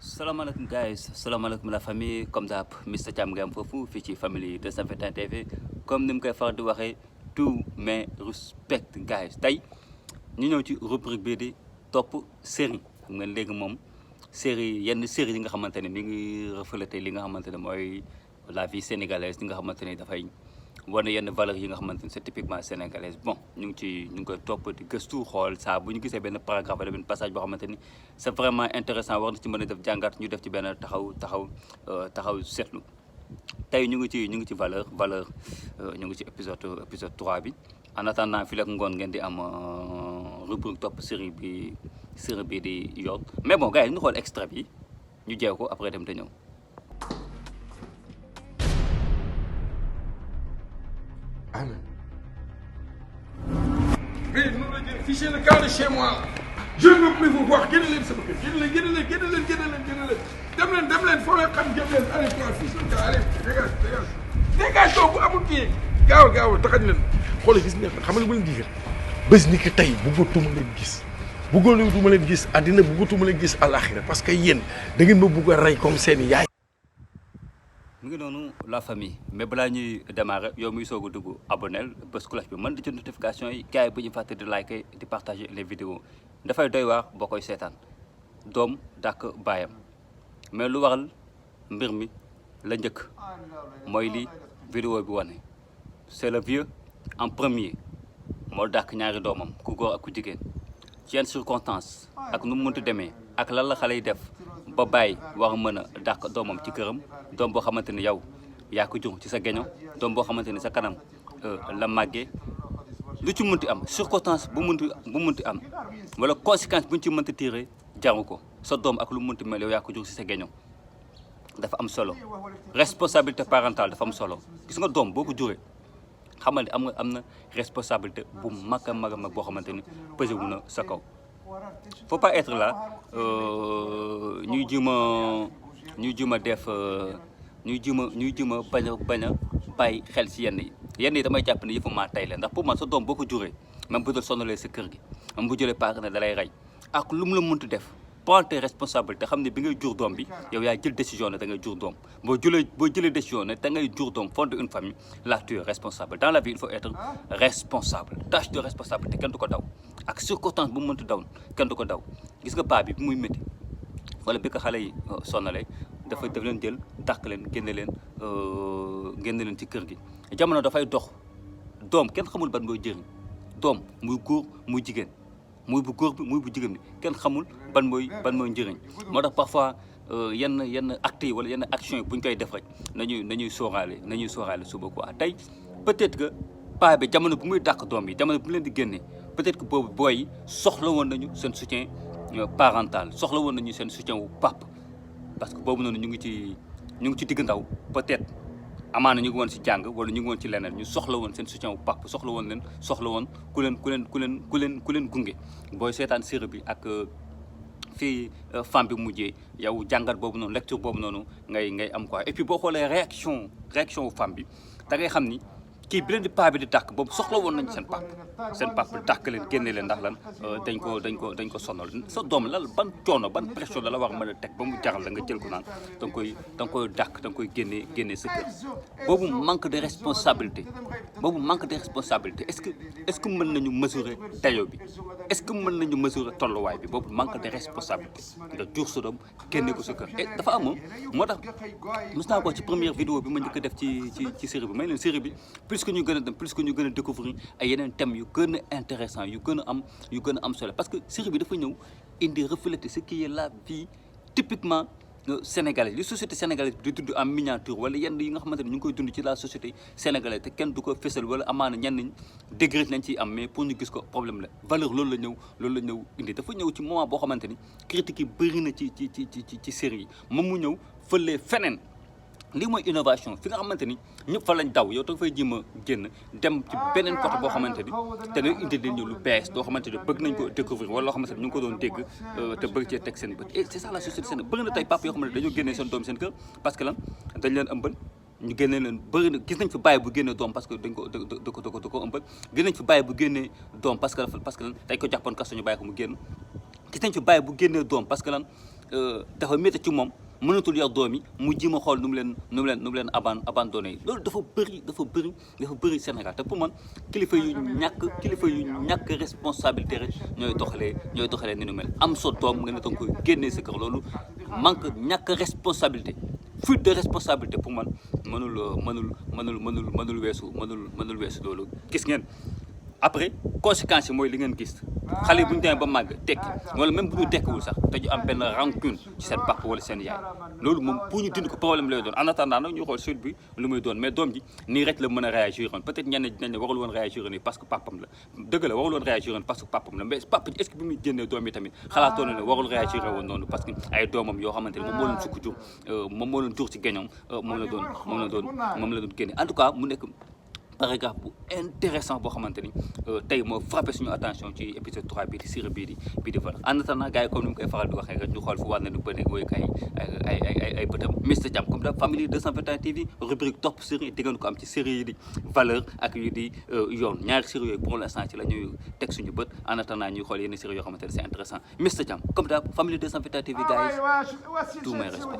salaamaaleykum guys salaamaaleykum la famille comme d'hab Mr Thiam nga am foofu fii ci famille 221 TV comme ni mu koy faral di waxee tous mes respect guys tey ñu ñëw ci rubrique bii di topp série xam nga léegi moom yenn série yi nga xamante ne mi ngi reflété li nga xamante ne mooy la vie sénégalaise li nga xamante ne dafay wane yenn valeurs yi nga xamante ne c'est typiquement sénégalaise bon ñu ngi koy topp di gëstu xool saa bu ñu gisee benn paragraphe wala benn passage boo xamante ni c'est vraiment intéressant war na ci mën a def jàngat ñu def ci benn taxaw seetlu tey ñu ngi ci valeur ñu ngi ci épisode 3 bi en attendant fii ak ngoon ngeen di am rubrique topp série bi di yoon mais bon gars yi ñu xool extrait bi ñu jeew ko après dem te ñëw. Amen. Mais nous le fichez le camp de chez moi. Je ne veux plus vous voir. Génne leen sama kër génne leen. Dem leen foo leen xam jëm leen allez toi fils le gars allez dégage bu amul kii gaaw taxañ leen xoolal gis nga xam nga bu leen digal bés ni ki tey bëggatuma leen gis àddina bëggatuma leen gis àlaxira parce que yéen da ngeen ma bëgg a rey comme seen yaay. mu ngi noonu la famille mais balaa ñuy démarrer yow muy soog a dugg abonnel bés cloche bi mën di jot notification yi gars yi bu ñu fàtte di liker di partager les vidéos dafay doy waar boo koy seetaan doom dàkk baayam mais lu waral mbir mi la njëkk mooy li vidéo bi wane c'est le vieux en premier moo dàkk ñaari doomam ku góor ak ku jigéen ci yenn circonstances ak nu mu mënti demee ak lan la xale yi def ba bàyyi war a mën a dàq doomam ci këram doom boo xamante ni yow yaa ko jur ci sa geño doom boo xamante ni sa kanam la màggee lu ci mënti am circonstance bu mënti am wala conséquence bu ñu ci mënti tiré jaru ko sa doom ak lu mënti mel yow yaa ko jur ci sa geño dafa am solo responsabilité parentale dafa am solo gis nga doom boo ko juree xamal ne am na responsabilité bu mag a mag boo xamante ni pesé wu na sa kaw faut pas être là ñuy juma def ñuy juma bañ a bàyyi xel si yenn yi damay jàpp ne yëfu maa tay la ndax pour man sa doom boo ko juree même bu dul sonalee sa kër gi même bu jëlee paak ne da lay rey ak lu mu la mënti def prends tes responsabilités xam ne bi ngay jur doom bi yow yaa jël décision ne da ngay jur doom boo jëlee décision ne da ngay jur doom fonder une famille là tu es responsable dans la vie il faut être responsable tâche de responsabilité kenn du ko daw ak circonstance bu mu mënti daw kenn du ko daw gis nga paa bi muy métti wala bi ko xale yi sonalee daf leen jël dàq leen génne leen ci kër gi jamono dafay dox doom kenn xamul ban mooy jëriñ doom muy góor muy jigéen muy bu góor bi muy bu jigéen bi kenn xamul ban mooy njëriñ moo tax parfois yenn actes yi wala yenn actions yi bu ñu koy def rek nañuy sóoraale suba quoi tey peut-être que paa bi jamono bu muy dàq doom yi jamono bu mu leen di génnee peut-être que boobu booy yi soxla woon nañu seen soutien parental soxla woon nañu seen soutien wu pap parce que boobu noonu ñu ngi ci digg ndaw peut-être amaana ñu ngi woon ci jàng wala ñu ngi woon ci leneen ñu soxla woon seen soutien wu pap soxla woon ku leen gunge booy seetaan série bi ak fii femme bi mujjee yow jàngat boobu noonu lecture boobu noonu ngay am quoi et puis boo xoolee réaction wu femme bi da ngay xam ni kii bi leen di paa bi di dàkk boobu soxla woon nañu seen pap dàkk leen génne leen ndax lan dañ ko sonal sa doom lan ban coono ban pression la war a mën a teg ba mu jaral la nga jël ko naan da nga koy dàkk da nga koy génne sa kër boobu manque de responsabilité est-ce que mën nañu mesurer dayo bi est-ce que mën nañu mesurer tolluwaay bi boobu manque de responsabilité nga jur sa doom génne ko sa kër et dafa amoon moo tax mos naa ko ci première vidéo bi ma njëkk a def ci série bi may leen série bi plus que ñu gën a découvrir ay yeneen thèmes yu gën a intéressant yu gën a am solo parce que série bi dafa ñëw indi refléter ce qui est la vie typiquement sénégalaise li société sénégalaise bi di dund en miniature wala yenn yi nga xamante ne ñu ngi koy dund ci la société sénégalaise te kenn du ko fësal wala amaana ñenn degré nañ ciy am mais pour ñu gis ko problème la valeur loolu la ñëw indi dafa ñëw ci moment boo xamante ni critiques yi bëri na ci série yi moom mu ñëw fëlee feneen lii mooy innovation fi nga xamante ni ñëpp fa lañ daw yow da nga fay jéem a génn dem ci beneen côté boo xamante ni te nga indi leen ñu lu bees doo xamante ni bëgg nañ ko découvrir wala loo xamante ni ñu ngi ko doon dégg te bëgg cee teg seen bët et c'est ça la société sénégalaise bëri na tey papa yoo xamante ne dañoo génnee seen doom seen kër parce que lan dañ leen ëmbal ñu génnee leen bëri na gis nañ fi bàyyi bu génnee doom parce que dañ ko da ko ëmbal gis nañ fi bàyyi bu génnee doom parce que lan dañ ko jàppoon kaso ñu bàyyi ko mu génn gis nañ fi bàyyi bu génnee doom parce que lan dafa métti ci moom mënatul yor doom yi mu ji ma xool nu mu leen abandonné loolu dafa bëri Sénégal te pour man kilifa yu ñàkk responsabilité rek ñooy doxalee ni nu mel am sa doom nga ne danga koy génnee sa kër loolu ñàkk responsabilité fuite de responsabilité pour man mënul weesu loolu gis ngeen après conséquences yi mooy li ngeen gis xale yi bu ñu demee ba màgg tekki wala même bu ñu tekkiwul sax te ñu am benn rancune ci seen papa wala seen yaay loolu moom pour ñu dindi ko problème lay doon en attendant nag ñu xool suite bi lu muy doon mais doom ji nii rek la mën a réagir woon peut-être ñenn dinañ ne warul woon réagir nii parce que papam la dëgg la warul woon réagir woon parce que papam la mais papa ji est-ce que bi muy génnee doom yi tamit xalaatoon na ne warul réagir woon noonu parce que ay doomam yoo xamante ne moom moo leen sukk jur moom moo leen jur ci géñoom moom la doon génne en tout cas mu nekk paragraphe bu intéressant boo xamante ni tey moo frappé suñu attention ci épisode 3 bii di série bii di Valeurs en attendant gars yi comme ni mu koy faral di waxee rek ñu xool fu war na nu bëri woykaay ay bëtam Mister Thiam comme da Family 221 TV rubrique top série di ngeen ko am ci série yi di Valeurs ak yu di yoon ñaari série yooyu pour l'instant ci la ñuy teg suñu bët en attendant ñuy xool yenn série yoo xamante ne c'est intéressant Mister Thiam comme da Family 221 TV gars yi tout mes respects